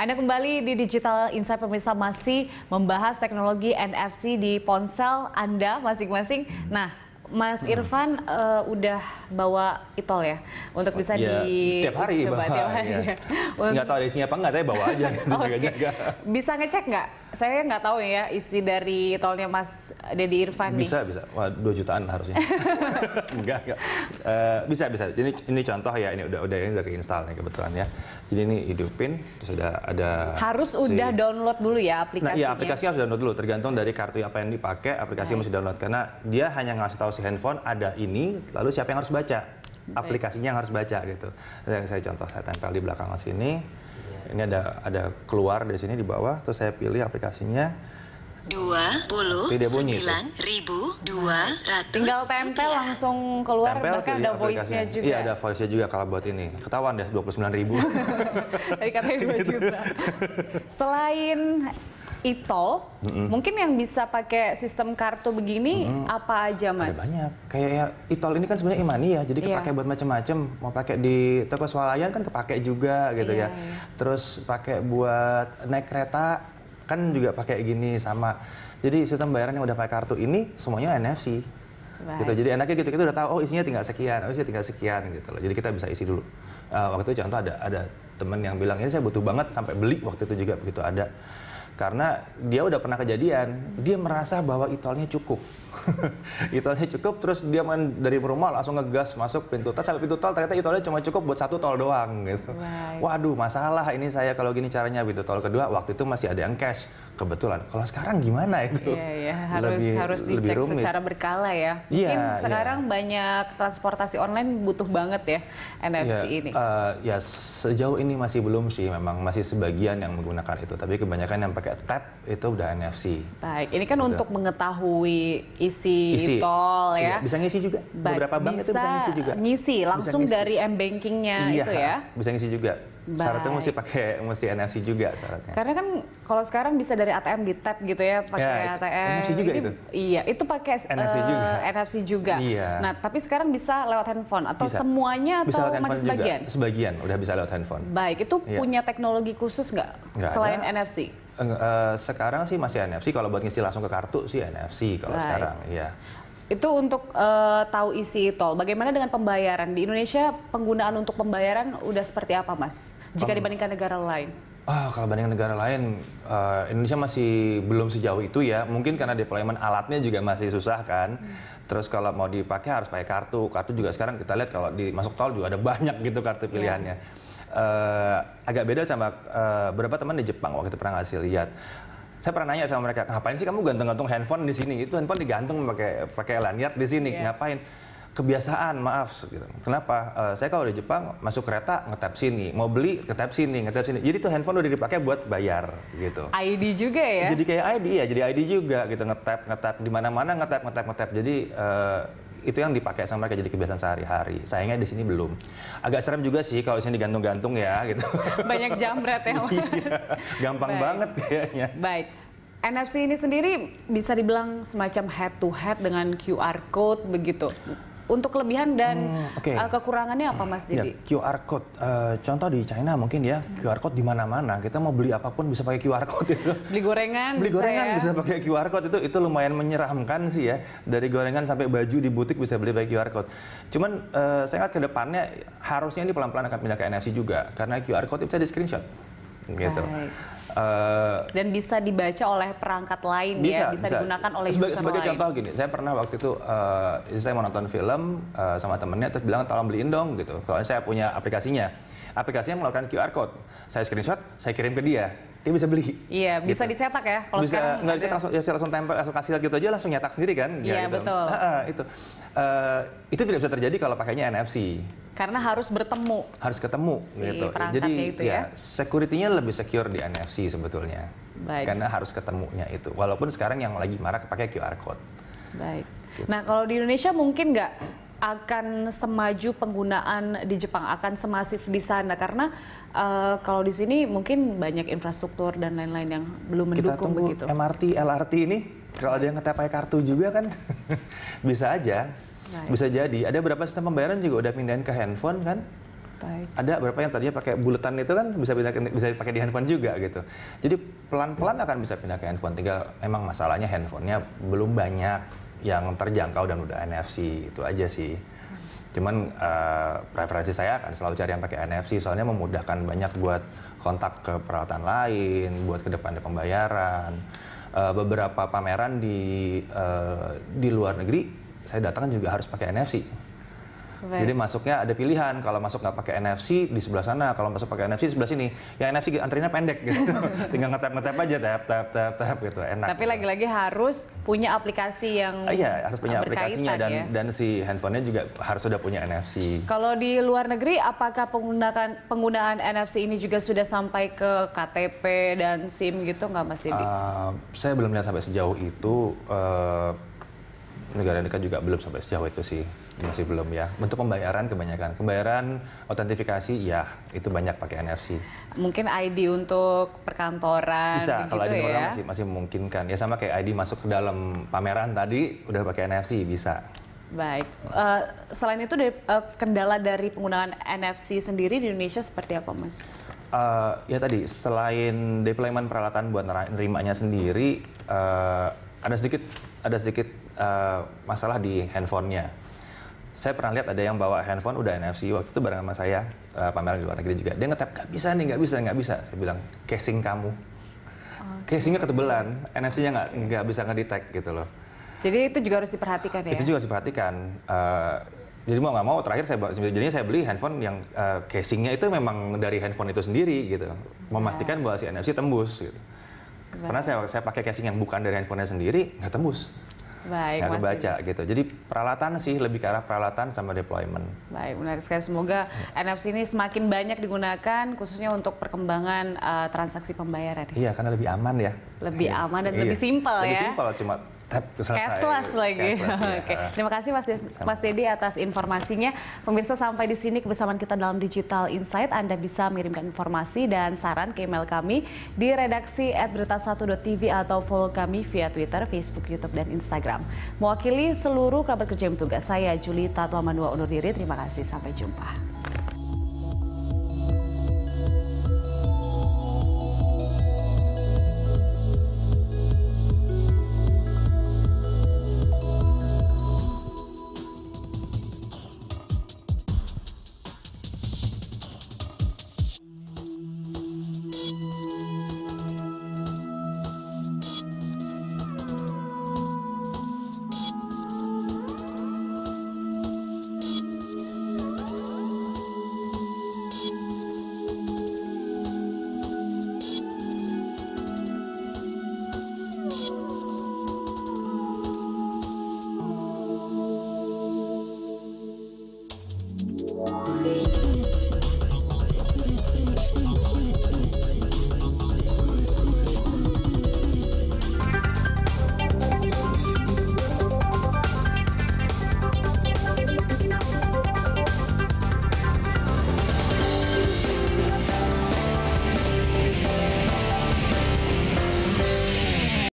Anda kembali di Digital Insight, pemirsa, masih membahas teknologi NFC di ponsel Anda masing-masing. Nah, Mas Irfan udah bawa e-tol ya untuk bisa tiap hari coba tiap hari. Ya. Nggak tahu ada isinya apa nggak, tapi bawa aja. Jaga-jaga. Bisa ngecek nggak? Saya nggak tahu ya isi dari e-tolnya Mas Deddy Irfan nih. Bisa. Wah, 2 jutaan harusnya. enggak. Bisa. Ini contoh ya, ini udah keinstall nih kebetulan ya. Jadi ini hidupin, terus ada udah download dulu ya aplikasinya. Nah, iya, aplikasinya harus download dulu, tergantung dari kartu apa yang dipakai, aplikasi mesti download, karena dia hanya ngasih tahu si handphone ada ini, lalu siapa yang harus baca, aplikasinya yang harus baca gitu. Saya contoh, saya tempel di belakang sini. Ini ada keluar dari sini di bawah, terus saya pilih aplikasinya. 29.200. Tinggal tempel langsung keluar, bahkan ada voice-nya juga. Iya, ada voice-nya juga kalau buat ini. Ketahuan deh 29.000. Tadi katanya 2 juta. Selain e-tol, mungkin yang bisa pakai sistem kartu begini apa aja, Mas? Ada banyak. Kayak e-tol ini kan sebenarnya e-money ya, jadi kepake buat macam-macam. Mau pakai di toko swalayan kan kepake juga gitu ya. Terus pakai buat naik kereta kan juga pakai gini sama. Jadi sistem bayaran yang udah pakai kartu ini semuanya NFC. Gitu. Jadi enaknya gitu, kita udah tahu, oh isinya tinggal sekian gitu loh. Jadi kita bisa isi dulu. Waktu itu contoh ada temen yang bilang, ini saya butuh banget sampai beli waktu itu juga begitu ada. Karena dia udah pernah kejadian, dia merasa bahwa e-tolnya cukup. E-tolnya cukup, terus dia main dari rumah langsung ngegas masuk pintu tol, sampai pintu tol ternyata e-tolnya cuma cukup buat 1 tol doang gitu. Waduh, masalah ini saya kalau gini caranya. Pintu tol kedua waktu itu masih ada yang cash kebetulan. Kalau sekarang gimana itu? Iya, harus dicek secara berkala ya. Mungkin sekarang banyak transportasi online butuh banget ya NFC ini. Ya sejauh ini masih belum sih, memang masih sebagian yang menggunakan itu, tapi kebanyakan yang pakai tap itu udah NFC. Baik, ini kan untuk mengetahui isi e-tol ya. Bisa ngisi juga. Beberapa bank itu bisa ngisi juga. Ngisi langsung dari m-bankingnya itu ya. Bisa ngisi juga. Syaratnya mesti NFC juga syaratnya. Karena kan kalau sekarang bisa dari ATM di tap gitu ya, pakai ATM. NFC juga itu. Iya, itu pakai NFC juga. Iya. Nah, tapi sekarang bisa lewat handphone atau semuanya bisa atau masih sebagian? Juga. Sebagian udah bisa lewat handphone. Baik, itu punya teknologi khusus nggak selain NFC? Sekarang sih masih NFC, kalau buat ngisi langsung ke kartu sih NFC kalau sekarang, iya. Itu untuk tahu isi tol. Bagaimana dengan pembayaran? Di Indonesia penggunaan untuk pembayaran udah seperti apa, Mas? Jika dibandingkan negara lain? Kalau bandingkan negara lain, Indonesia masih belum sejauh itu ya. Mungkin karena deployment alatnya juga masih susah kan. Terus kalau mau dipakai harus pakai kartu. Kartu juga sekarang kita lihat kalau di masuk tol juga ada banyak gitu kartu pilihannya. Agak beda sama beberapa teman di Jepang waktu itu pernah ngasih lihat. Saya pernah nanya sama mereka, ngapain sih kamu gantung-gantung handphone di sini? Itu handphone digantung pakai lanyard di sini, ngapain? Kebiasaan, maaf. Gitu. Kenapa? Saya kalau di Jepang masuk kereta ngetap sini, mau beli ngetap sini. Jadi tuh handphone udah dipakai buat bayar gitu. ID juga ya? Jadi kayak ID ya, jadi ID juga gitu, ngetap di mana-mana ngetap. Jadi itu yang dipakai sama mereka, jadi kebiasaan sehari-hari. Sayangnya di sini belum. Agak serem juga sih kalau di sini digantung-gantung ya gitu. Banyak jamret ya. Gampang banget kayaknya. Baik. NFC ini sendiri bisa dibilang semacam head to head dengan QR code begitu. Untuk kelebihan dan kekurangannya apa, Mas Didi? QR code, contoh di China mungkin ya, QR code di mana-mana. Kita mau beli apapun bisa pakai QR code itu. Beli gorengan bisa pakai QR code, itu lumayan menyeramkan sih ya. Dari gorengan sampai baju di butik bisa beli pakai QR code. Cuman saya lihat ke depannya harusnya ini pelan-pelan akan pindah ke NFC juga, karena QR code itu bisa di screenshot. Gitu. Dan bisa dibaca oleh perangkat lain bisa digunakan oleh user sebagai lain. Contoh gini, saya pernah waktu itu saya mau nonton film sama temennya, terus bilang tolong beliin dong gitu. Soalnya saya punya aplikasinya mengeluarkan QR code, saya screenshot, saya kirim ke dia bisa beli. Iya, bisa dicetak ya. Kalau bisa nggak dicetak, langsung tempel, langsung kasih gitu aja, langsung nyetak sendiri kan? Iya gitu. betul. Itu tidak bisa terjadi kalau pakainya NFC. Karena harus bertemu. Harus ketemu gitu. Jadi itu ya, security-nya lebih secure di NFC sebetulnya. Baik. Karena harus ketemunya itu. Walaupun sekarang yang lagi marak pakai QR code. Baik. Gitu. Nah, kalau di Indonesia mungkin nggak akan semaju penggunaan di Jepang, akan semasif di sana karena kalau di sini mungkin banyak infrastruktur dan lain-lain yang belum mendukung begitu. MRT, LRT ini kalau ada yang pakai kartu juga kan bisa aja. Bisa jadi. Ada beberapa sistem pembayaran juga udah pindahin ke handphone kan. Ada beberapa yang tadinya pakai buletan itu kan bisa dipakai di handphone juga gitu. Jadi pelan-pelan akan bisa pindah ke handphone. Tinggal emang masalahnya handphonenya belum banyak yang terjangkau dan udah NFC, itu aja sih. Cuman preferensi saya akan selalu cari yang pakai NFC, soalnya memudahkan banyak buat kontak ke peralatan lain, buat ke depannya pembayaran. Beberapa pameran di luar negeri saya datang juga harus pakai NFC. Jadi masuknya ada pilihan, kalau masuk nggak pakai NFC di sebelah sana, kalau masuk pakai NFC di sebelah sini. Ya NFC antrinya pendek gitu. Tinggal ngetap aja, tap gitu, enak. Tapi lagi-lagi harus punya aplikasi yang iya, harus punya aplikasinya ya? dan si handphonenya juga harus sudah punya NFC. Kalau di luar negeri, apakah penggunaan NFC ini juga sudah sampai ke KTP dan SIM gitu nggak Mas Didi? Saya belum lihat sampai sejauh itu. Negara dekat juga belum sampai sejauh itu sih, masih belum ya. Untuk pembayaran kebanyakan, pembayaran autentifikasi ya itu banyak pakai NFC. Mungkin ID untuk perkantoran bisa, gitu kalau ID ya? masih memungkinkan. Ya sama kayak ID masuk ke dalam pameran tadi udah pakai NFC bisa. Baik, selain itu kendala dari penggunaan NFC sendiri di Indonesia seperti apa Mas? Ya tadi, selain deployment peralatan buat nerimanya sendiri, ada sedikit masalah di handphonenya. Saya pernah lihat ada yang bawa handphone udah NFC, waktu itu bareng sama saya, pameran di luar negeri juga. Dia nge-tap, nggak bisa. Saya bilang, casing kamu. Casingnya ketebelan, NFC-nya nggak bisa ngedetect gitu loh. Jadi itu juga harus diperhatikan ya? Itu juga harus diperhatikan. Jadi mau nggak mau, terakhir saya beli handphone yang casingnya itu memang dari handphone itu sendiri gitu. Memastikan bahwa si NFC tembus gitu. Karena saya pakai casing yang bukan dari handphonenya sendiri, nggak tembus. Baik, nggak kebaca gitu. Jadi peralatan sih lebih ke arah peralatan sama deployment. Baik, menarik sekali. Semoga NFC ini semakin banyak digunakan, khususnya untuk perkembangan transaksi pembayaran. Iya, karena lebih aman ya. Lebih aman dan lebih simpel ya. Lebih simpel, cuma tap selesai. Cashless lagi. Cashless, ya. Oke. Terima kasih Mas Dedi atas informasinya. Pemirsa, sampai di sini kebersamaan kita dalam Digital Insight. Anda bisa mengirimkan informasi dan saran ke email kami di redaksi @berita1.tv atau follow kami via Twitter, Facebook, YouTube, dan Instagram. Mewakili seluruh kerabat kerja yang bertugas, saya Julita Tlamanua undur diri. Terima kasih, sampai jumpa.